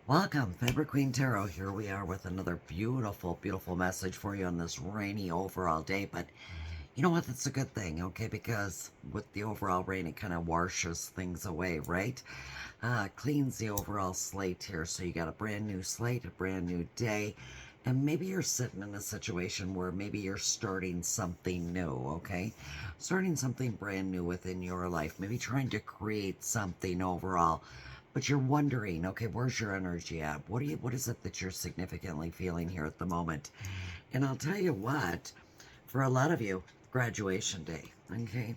Welcome, Fabric Queen Tarot. Here we are with another beautiful, beautiful message for you on this rainy overall day. But you know what? That's a good thing, okay? Because with the overall rain, it kind of washes things away, right? Cleans the overall slate here. So you got a brand new slate, a brand new day. And maybe you're sitting in a situation where maybe you're starting something new, okay? Starting something brand new within your life. Maybe trying to create something overall, but you're wondering, okay, where's your energy at? What is it that you're significantly feeling here at the moment? And I'll tell you what, for a lot of you, graduation day, okay?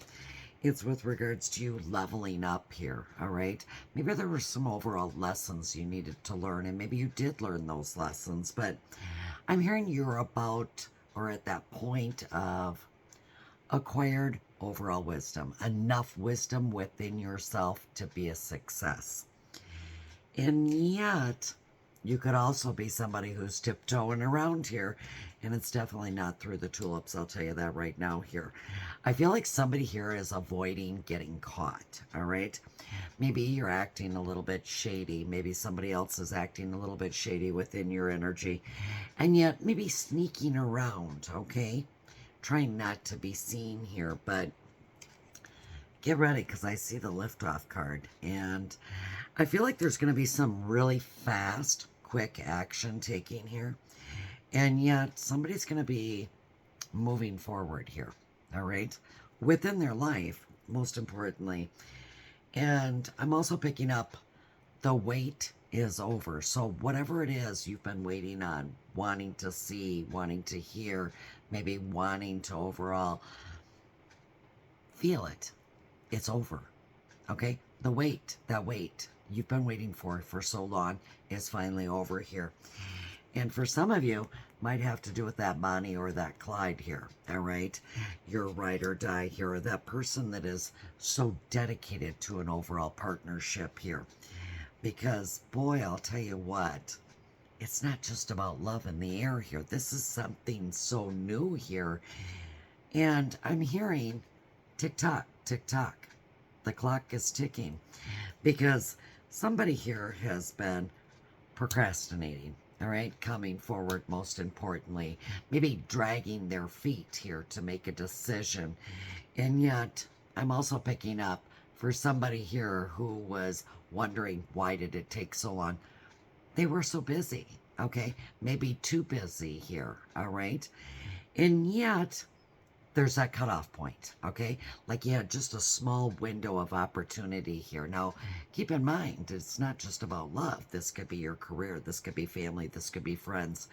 It's with regards to you leveling up here, all right? Maybe there were some overall lessons you needed to learn, and maybe you did learn those lessons, but I'm hearing you're about or at that point of acquired overall wisdom, enough wisdom within yourself to be a success. And yet, you could also be somebody who's tiptoeing around here, and it's definitely not through the tulips, I'll tell you that right now here. I feel like somebody here is avoiding getting caught, all right? Maybe you're acting a little bit shady. Maybe somebody else is acting a little bit shady within your energy, and yet maybe sneaking around, okay? Trying not to be seen here, but get ready because I see the liftoff card, and I feel like there's going to be some really fast, quick action taking here, and yet somebody's going to be moving forward here, all right, within their life, most importantly. And I'm also picking up the wait is over. So, whatever it is you've been waiting on, wanting to see, wanting to hear, maybe wanting to overall feel it, it's over. Okay? That wait you've been waiting for so long is finally over here. And for some of you, might have to do with that Bonnie or that Clyde here. All right? Your ride or die here, or that person that is so dedicated to an overall partnership here. Because, boy, I'll tell you what, it's not just about love in the air here. This is something so new here. And I'm hearing tick tock, tick tock. The clock is ticking because somebody here has been procrastinating, all right, coming forward, most importantly, maybe dragging their feet here to make a decision. And yet, I'm also picking up for somebody here who was wondering why did it take so long. They were so busy, okay, maybe too busy here, all right. And yet there's that cutoff point, okay? Like you had just a small window of opportunity here. Now, keep in mind, it's not just about love. This could be your career, this could be family, this could be friends.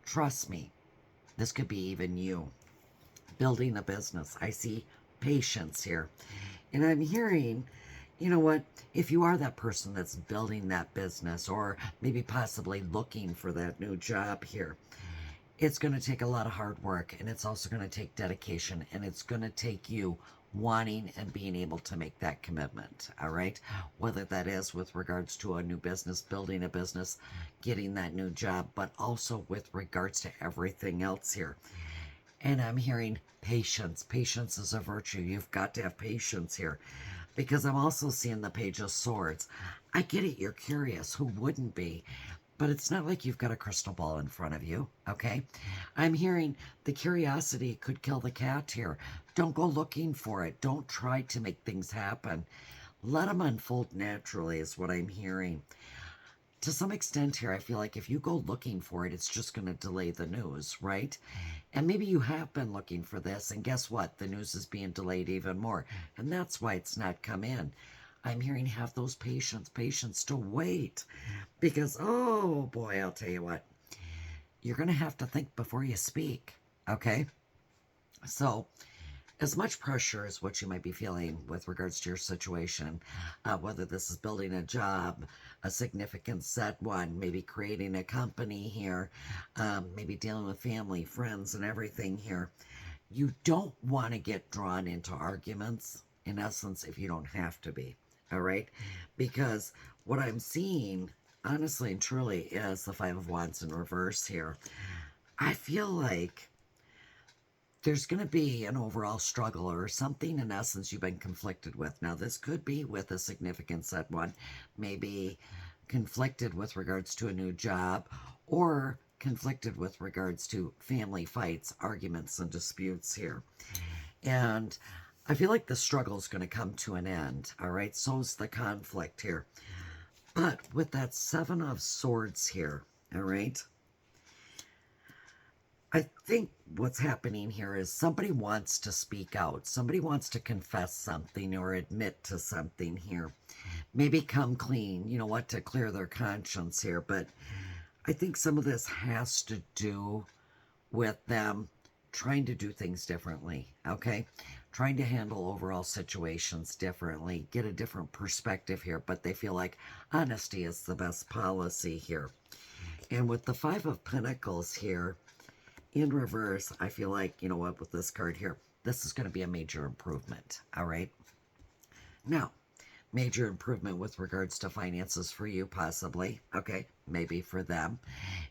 Trust me, this could be even you building a business. I see patience here. And I'm hearing, you know what, if you are that person that's building that business or maybe possibly looking for that new job here, it's going to take a lot of hard work, and it's also going to take dedication, and it's going to take you wanting and being able to make that commitment. All right, whether that is with regards to a new business, building a business, getting that new job, but also with regards to everything else here. And I'm hearing patience. Patience is a virtue. You've got to have patience here, because I'm also seeing the Page of Swords. I get it, you're curious. Who wouldn't be? But it's not like you've got a crystal ball in front of you, okay? I'm hearing the curiosity could kill the cat here. Don't go looking for it. Don't try to make things happen. Let them unfold naturally, is what I'm hearing. To some extent here, I feel like if you go looking for it, it's just going to delay the news, right? And maybe you have been looking for this, and guess what? The news is being delayed even more. And that's why it's not come in. I'm hearing have those patience to wait. Because, oh boy, I'll tell you what, you're going to have to think before you speak, okay? So, as much pressure as what you might be feeling with regards to your situation, whether this is building a job, a significant set one, maybe creating a company here, maybe dealing with family, friends, and everything here, you don't want to get drawn into arguments, in essence, if you don't have to be, all right? Because what I'm seeing, honestly and truly, is the Five of Wands in reverse here. I feel like there's going to be an overall struggle or something in essence you've been conflicted with. Now, this could be with a significant set one, maybe conflicted with regards to a new job, or conflicted with regards to family fights, arguments, and disputes here. And I feel like the struggle is going to come to an end. All right. So's the conflict here. But with that Seven of Swords here, all right, I think what's happening here is somebody wants to speak out. Somebody wants to confess something or admit to something here. Maybe come clean, you know what, to clear their conscience here. But I think some of this has to do with them trying to do things differently, okay? Trying to handle overall situations differently, get a different perspective here, but they feel like honesty is the best policy here. And with the Five of Pentacles here in reverse, I feel like, you know what, with this card here, this is going to be a major improvement, all right? Now, major improvement with regards to finances for you, possibly, okay? Maybe for them.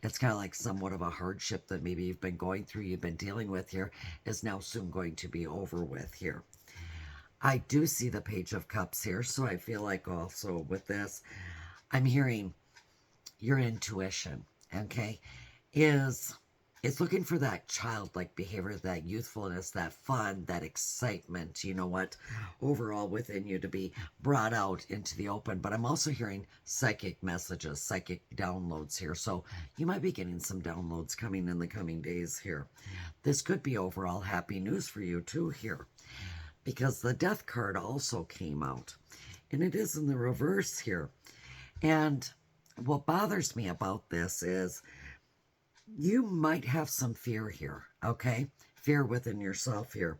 It's kind of like somewhat of a hardship that maybe you've been going through, you've been dealing with here, is now soon going to be over with here. I do see the Page of Cups here, so I feel like also with this, I'm hearing your intuition, okay, is looking for that childlike behavior, that youthfulness, that fun, that excitement, you know what, overall within you to be brought out into the open. But I'm also hearing psychic messages, psychic downloads here. So you might be getting some downloads coming in the coming days here. This could be overall happy news for you too here, because the Death card also came out, and it is in the reverse here. And what bothers me about this is you might have some fear here, okay? Fear within yourself here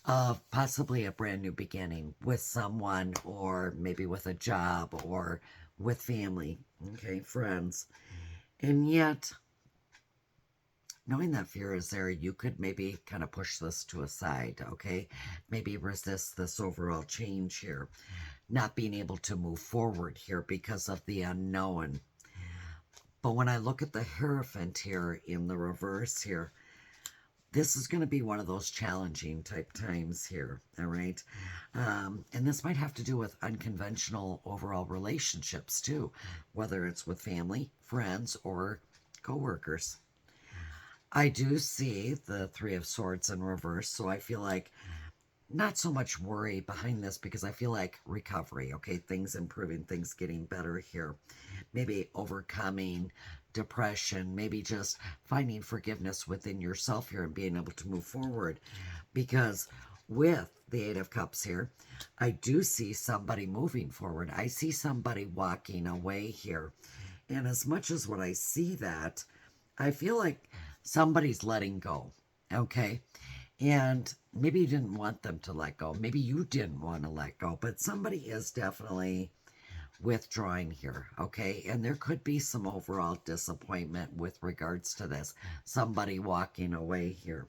of possibly a brand new beginning with someone, or maybe with a job, or with family, okay, friends. And yet, knowing that fear is there, you could maybe kind of push this to a side, okay? Maybe resist this overall change here, not being able to move forward here because of the unknown. But when I look at the Hierophant here in the reverse here, this is going to be one of those challenging type times here, all right? And this might have to do with unconventional overall relationships too, whether it's with family, friends, or co-workers. I do see the Three of Swords in reverse, so I feel like not so much worry behind this, because I feel like recovery, okay? Things improving, things getting better here. Maybe overcoming depression, maybe just finding forgiveness within yourself here and being able to move forward. Because with the Eight of Cups here, I do see somebody moving forward. I see somebody walking away here. And as much as what I see that, I feel like somebody's letting go, okay? And maybe you didn't want them to let go. Maybe you didn't want to let go, but somebody is definitely withdrawing here, okay? And there could be some overall disappointment with regards to this. Somebody walking away here.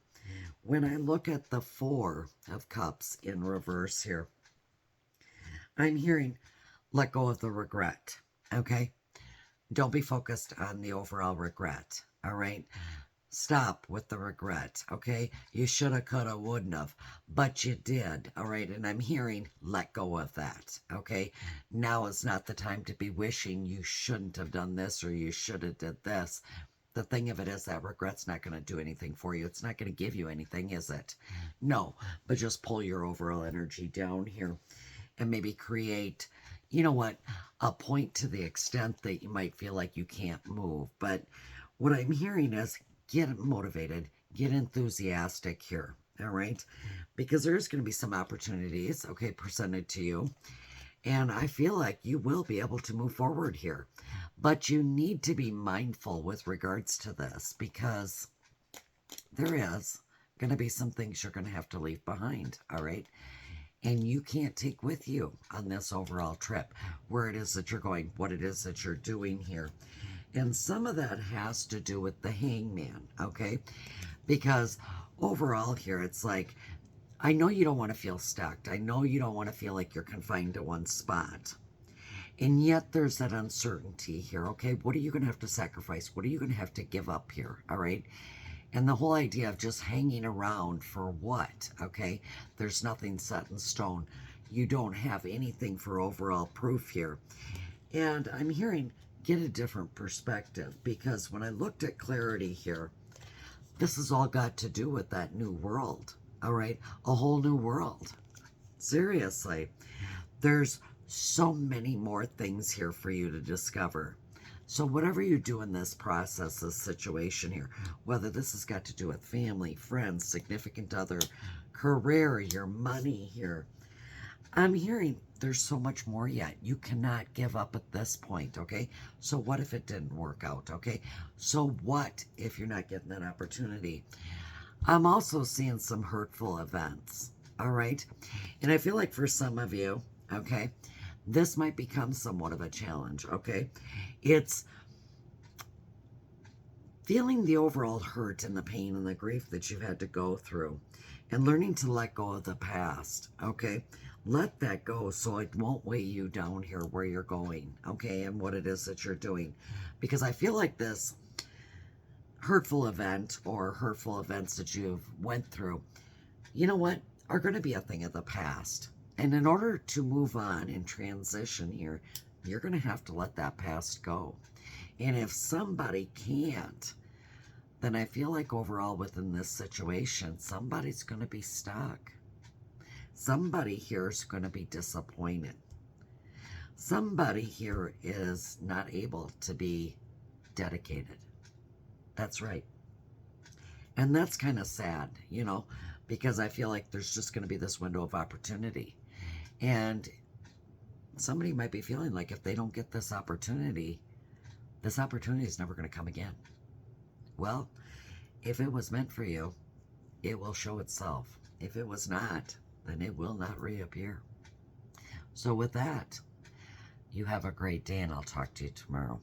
When I look at the Four of Cups in reverse here, I'm hearing let go of the regret, okay? Don't be focused on the overall regret, all right? Stop with the regret, okay? You shoulda, coulda, wouldn't have, but you did, all right? And I'm hearing let go of that, okay? Now is not the time to be wishing you shouldn't have done this or you should have did this. The thing of it is that regret's not going to do anything for you. It's not going to give you anything, is it? No, but just pull your overall energy down here and maybe create, you know what, a point to the extent that you might feel like you can't move. But what I'm hearing is get motivated, get enthusiastic here, all right? Because there's going to be some opportunities, okay, presented to you. And I feel like you will be able to move forward here. But you need to be mindful with regards to this, because there is going to be some things you're going to have to leave behind, all right? And you can't take with you on this overall trip where it is that you're going, what it is that you're doing here. And some of that has to do with the Hangman, okay? Because overall here, it's like, I know you don't want to feel stuck. I know you don't want to feel like you're confined to one spot. And yet there's that uncertainty here, okay? What are you going to have to sacrifice? What are you going to have to give up here, all right? And the whole idea of just hanging around for what, okay? There's nothing set in stone. You don't have anything for overall proof here. And I'm hearing get a different perspective, because when I looked at clarity here, this has all got to do with that new world. All right. A whole new world. Seriously. There's so many more things here for you to discover. So, whatever you do in this process, this situation here, whether this has got to do with family, friends, significant other, career, your money here, I'm hearing there's so much more yet. You cannot give up at this point, okay? So, what if it didn't work out, okay? So, what if you're not getting that opportunity? I'm also seeing some hurtful events, all right? And I feel like for some of you, okay, this might become somewhat of a challenge, okay? It's feeling the overall hurt and the pain and the grief that you've had to go through and learning to let go of the past, okay? Let that go so it won't weigh you down here where you're going, okay, and what it is that you're doing. Because I feel like this hurtful event or hurtful events that you've went through, you know what, are going to be a thing of the past. And in order to move on and transition here, you're going to have to let that past go. And if somebody can't, then I feel like overall within this situation, somebody's going to be stuck. Somebody here is going to be disappointed. Somebody here is not able to be dedicated. That's right. And that's kind of sad, you know, because I feel like there's just going to be this window of opportunity. And somebody might be feeling like if they don't get this opportunity is never going to come again. Well, if it was meant for you, it will show itself. If it was not, then it will not reappear. So with that, you have a great day, and I'll talk to you tomorrow.